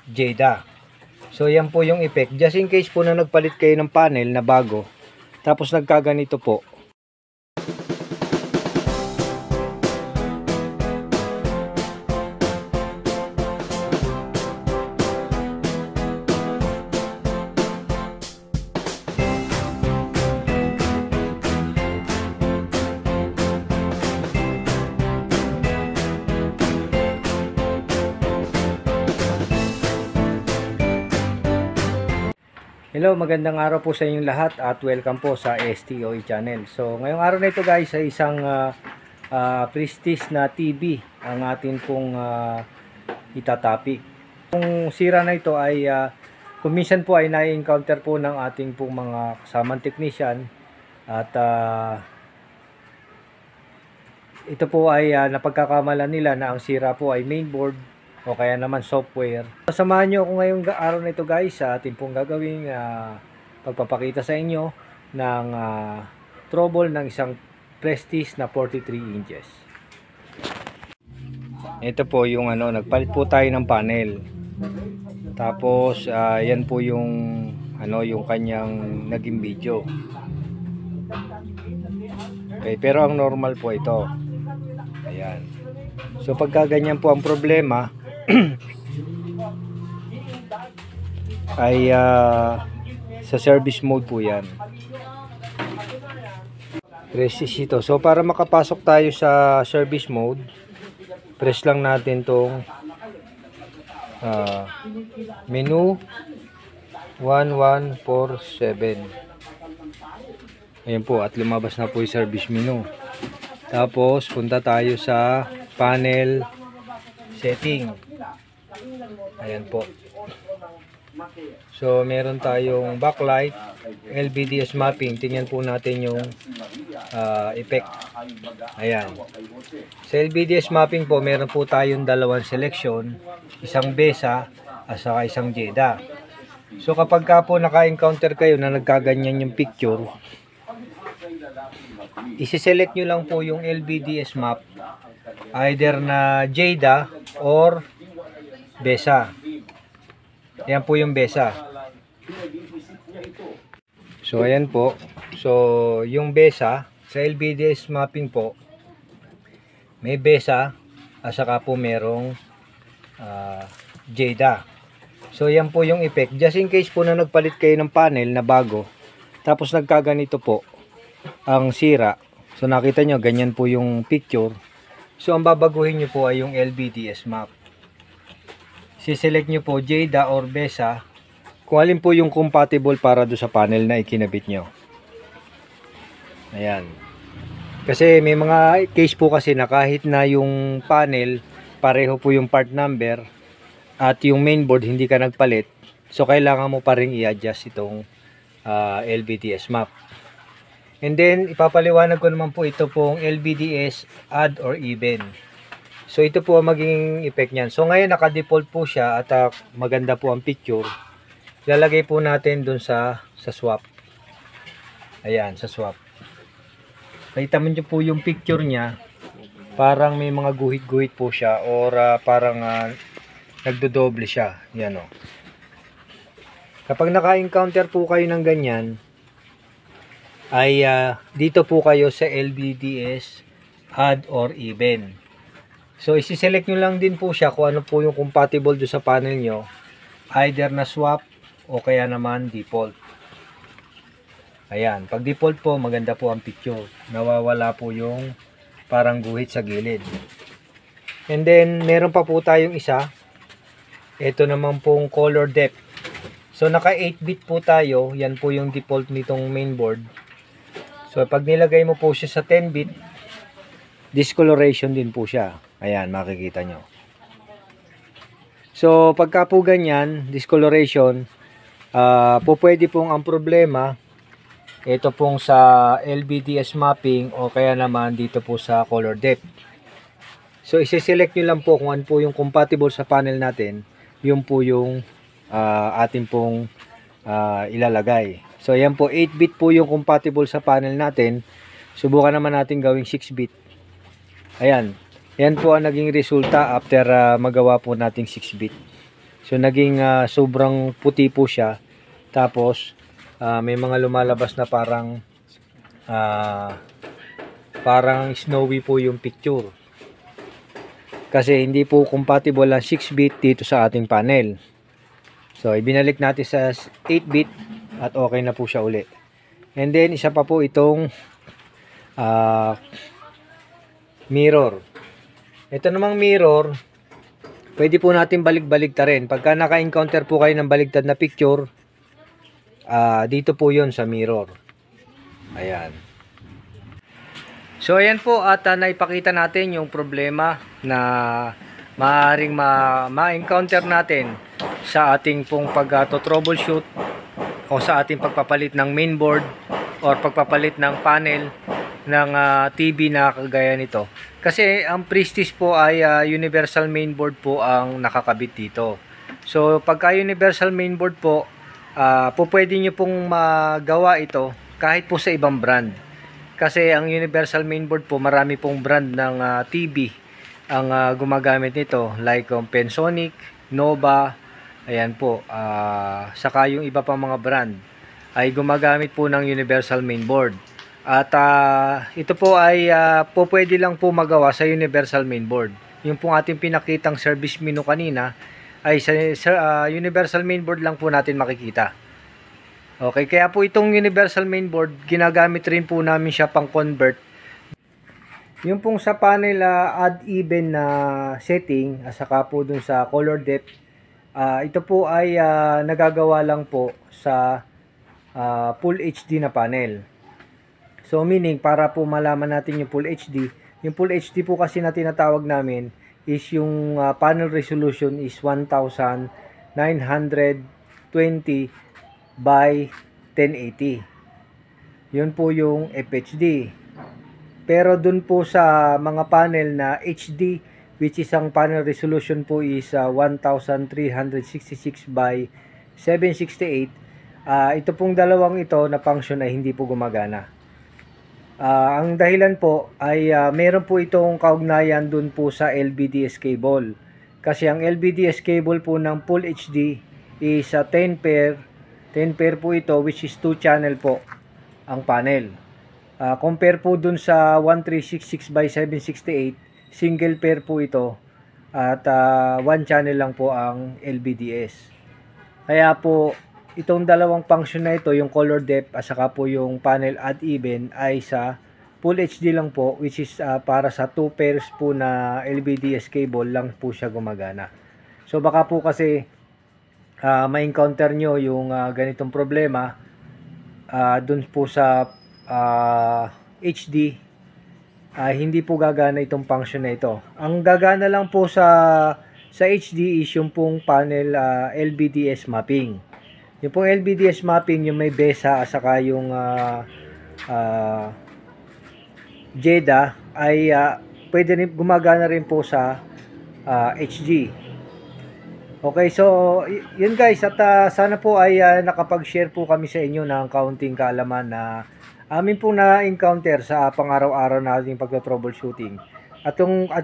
Jada. So yan po yung effect. Just in case po na nagpalit kayo ng panel na bago, tapos nagkaganito po. Hello, magandang araw po sa inyong lahat at welcome po sa STOE channel. So, ngayong araw na ito guys ay isang Prestige na TV ang atin pong itatopic. Kung sira na ito ay kung minsan po ay na-encounter po ng ating pong mga kasamang technician at ito po ay napagkakamalan nila na ang sira po ay mainboard o kaya naman software. Samahan nyo ako ngayong araw na ito guys sa ating pong gagawing pagpapakita sa inyo ng trouble ng isang Prestige na 43 inches. Ito po yung nagpalit po tayo ng panel. Tapos yan po yung yung kanyang naging video. Okay, pero ang normal po ito. Ayan. So pagka ganyan po ang problema ay sa service mode po yan. Prestige ito. So para makapasok tayo sa service mode, press lang natin tong menu 1147. Ayan po, at lumabas na po yung service menu. Tapos punta tayo sa panel setting. Ayan po. So meron tayong backlight, LVDS mapping. Tingnan po natin yung effect. Ayan. Sa LVDS mapping po, meron po tayong dalawang selection, isang BESA at saka isang Jada. So kapag ka po naka-encounter kayo na nagkaganyan yung picture, isi-select nyo lang po yung LVDS map, either na Jada or BESA. Ayan po yung BESA. So ayan po. So yung BESA sa LVDS mapping po, may BESA at saka po merong Jada. So yan po yung effect. Just in case po na nagpalit kayo ng panel na bago, tapos nagkaganito po ang sira. So nakita nyo, ganyan po yung picture. So ang babaguhin nyo po ay yung LVDS map. Siselect nyo po Jada or BESA kung alin po yung compatible para do sa panel na ikinabit nyo. Ayan. Kasi may mga case po kasi na kahit na yung panel pareho po yung part number at yung mainboard hindi ka nagpalit, so kailangan mo pa rin i-adjust itong LVDS map. And then ipapaliwanag ko naman po ito pong LVDS add or even. So ito po ang magiging effect niyan. So ngayon naka-default po siya at maganda po ang picture. Ilalagay po natin dun sa swap. Ayan, sa swap. Kita mo nyo po yung picture niya. Parang may mga guhit-guhit po siya or parang nagdodoble siya. Yan o. Kapag naka-encounter po kayo ng ganyan, ay dito po kayo sa LVDS add or even. So isi-select nyo lang din po siya kung ano po yung compatible do sa panel nyo, either na swap o kaya naman default. Ayan, pag default po maganda po ang picture, nawawala po yung parang guhit sa gilid. And then meron pa po tayong isa, ito naman pong color depth. So naka 8-bit po tayo, yan po yung default nitong mainboard. So pag nilagay mo po siya sa 10-bit, discoloration din po siya. Ayan, makikita nyo. So pagka po ganyan, discoloration, po pwede pong ang problema, ito pong sa LVDS mapping o kaya naman dito po sa color depth. So isi-select nyo lang po kung ano po yung compatible sa panel natin, yung po yung atin pong ilalagay. So ayan po, 8-bit po yung compatible sa panel natin. Subukan naman natin gawing 6-bit. Ayan. Yan po ang naging resulta after magawa po nating 6-bit. So naging sobrang puti po siya. Tapos may mga lumalabas na parang snowy po yung picture. Kasi hindi po compatible ang 6-bit dito sa ating panel. So ibinalik natin sa 8-bit at okay na po siya uli. And then isa pa po itong mirror. Ito namang mirror, pwede po natin balik-baligtarin. Pagka naka-encounter po kayo ng baligtad na picture, dito po yon sa mirror. Ayan. So ayan po, at naipakita natin yung problema na maaaring ma-encounter natin sa ating pong pag-troubleshoot o sa ating pagpapalit ng mainboard or pagpapalit ng panel ng TV na kagaya nito. Kasi ang Prestige po ay universal mainboard po ang nakakabit dito. So pagka universal mainboard po, pwede nyo pong magawa ito kahit po sa ibang brand. Kasi ang universal mainboard po, marami pong brand ng TV ang gumagamit nito, like Pensonic, Nova, ayan po, saka yung iba pang mga brand ay gumagamit po ng universal mainboard. At ito po ay pwede lang po magawa sa universal mainboard. Yung pong ating pinakitang service menu kanina ay sa universal mainboard lang po natin makikita. Okay, kaya po itong universal mainboard, ginagamit rin po namin siya pang convert. Yung pong sa panel odd even na setting, saka po dun sa color depth, ito po ay nagagawa lang po sa full HD na panel. So meaning, para po malaman natin yung full HD po kasi na tinatawag namin is yung panel resolution is 1920 by 1080. Yun po yung FHD. Pero dun po sa mga panel na HD, which is ang panel resolution po is 1366 by 768, ito pong dalawang ito na function ay hindi po gumagana. Ang dahilan po ay meron po itong kaugnayan dun po sa LVDS cable. Kasi ang LVDS cable po ng Full HD is 10 pair po ito, which is 2 channel po ang panel. Compare po dun sa 1366 by 768, single pair po ito at 1 channel lang po ang LVDS. Kaya po itong dalawang function na ito, yung color depth at saka po yung panel odd even, ay sa Full HD lang po, which is para sa 2 pairs po na LVDS cable lang po siya gumagana. So baka po kasi ma-encounter nyo yung ganitong problema dun po sa HD, hindi po gagana itong function na ito. Ang gagana lang po sa HD is yung pong panel LVDS mapping. Yung pong LVDS mapping, yung may BESA at saka yung JEDA ay pwede rin, gumagana rin po sa HD. Okay, so yun guys, at sana po ay nakapag-share po kami sa inyo ng kaunting kaalaman na amin po na-encounter sa pang-araw-araw nating pag-troubleshooting. At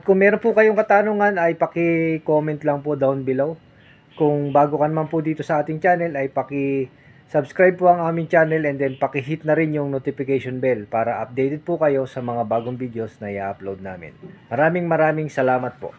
kung meron po kayong katanungan ay paki-comment lang po down below. Kung bago ka naman po dito sa ating channel ay paki-subscribe po ang aming channel and then paki-hit na rin yung notification bell para updated po kayo sa mga bagong videos na i-upload namin. Maraming salamat po.